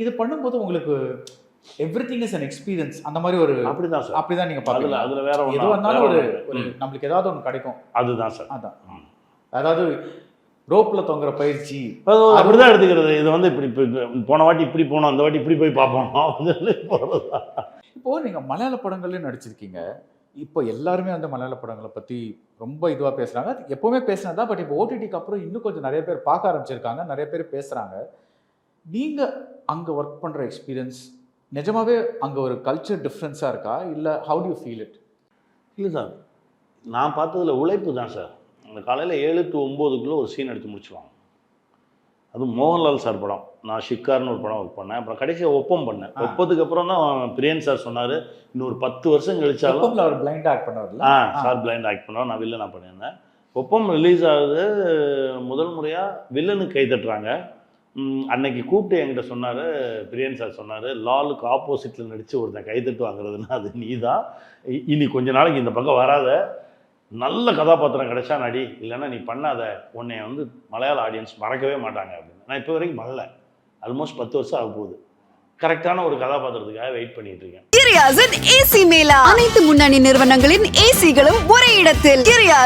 இது பண்ணும்போது உங்களுக்கு எவ்ரிதிங் இஸ் an எக்ஸ்பீரியன்ஸ் அந்த மாதிரி ஒரு அப்படிதான் சார். அப்படிதான் நீங்க பாப்பீங்க. அதுல வேற எது வந்தாலும் ஒரு நம்மளுக்கு ஏதாவது ஒன்று கிடைக்கும். அதுதான் சார். அதான் அதாவது ரோப்ல தொங்குற பயிற்சி அப்படிதான் எடுத்துக்கிறது. இது வந்து இப்படி போன வாட்டி இப்படி போனோம், அந்த வாட்டி இப்படி போய் பார்ப்போம். இப்போ நீங்க மலையாள படங்கள்லயும் நடிச்சிருக்கீங்க. இப்போ எல்லாருமே வந்து மலையாள படங்களை பத்தி ரொம்ப இதுவா பேசுறாங்க. எப்பவுமே பேசினதா, பட் இப்போ ஓடிடிக்கு அப்புறம் இன்னும் கொஞ்சம் நிறைய பேர் பார்க்க ஆரம்பிச்சிருக்காங்க, நிறைய பேர் பேசுறாங்க. நீங்க அங்க ஒர்க் பண்ற எக்ஸ்பீரியன்ஸ் நிஜமாவே அங்க ஒரு கல்ச்சர் டிஃப்ரென்ஸா இருக்கா, இல்ல how to you feel it? இல்லை சார், நான் பார்த்ததுல உழைப்பு தான் சார். அந்த காலையில் 7 to 9க்குள்ளே ஒரு சீன் எடுத்து முடிச்சுவாங்க. அதுவும் மோகன்லால் சார் படம். நான் ஷிக்கார்னு ஒரு படம் ஒர்க் பண்ணேன். அப்புறம் கடைசியாக ஒப்பம் பண்ணேன். ஒப்பத்துக்கு அப்புறம் தான் பிரியன் சார் சொன்னார், இன்னொரு 10 வருஷம் கழிச்சாலும் அவர் பிளைண்ட் ஆக்ட் பண்ணுவார்ல. சார் பிளைண்ட் ஆக்ட் பண்ணுவார். நான் வில்லனாக பண்ணியிருந்தேன். ஒப்பம் ரிலீஸ் ஆகுது, முதல் முறையாக வில்லனுக்கு கை தட்டுறாங்க. அன்னைக்கு கூப்பிட்டு என்கிட்ட சொன்னார், பிரியன் சார் சொன்னார், லாலுக்கு ஆப்போசிட்டில் நடித்து ஒருத்தன் கைத்தட்டு வாங்குறதுன்னா அது நீ தான். இனி கொஞ்ச நாளைக்கு இந்த பக்கம் வராத, நல்ல கதாபாத்திரம் கிடைச்சா நடி, இல்லைன்னா நீ பண்ணாத, உன்னை வந்து மலையாள ஆடியன்ஸ் மறக்கவே மாட்டாங்க அப்படின்னு. நான் இப்போ வரைக்கும் மறல. ஆல்மோஸ்ட் 10 வருஷம் ஆக போகுது. கரெக்டான ஒரு கதாபாத்திரத்துக்காக வெயிட் பண்ணிட்டு இருக்கேன். கிரியாஸின் ஏசி மேலா, அனைத்து முன்னணி நிறுவனங்களின் ஏசிகளும் ஒரே இடத்தில். கிரியாஸ்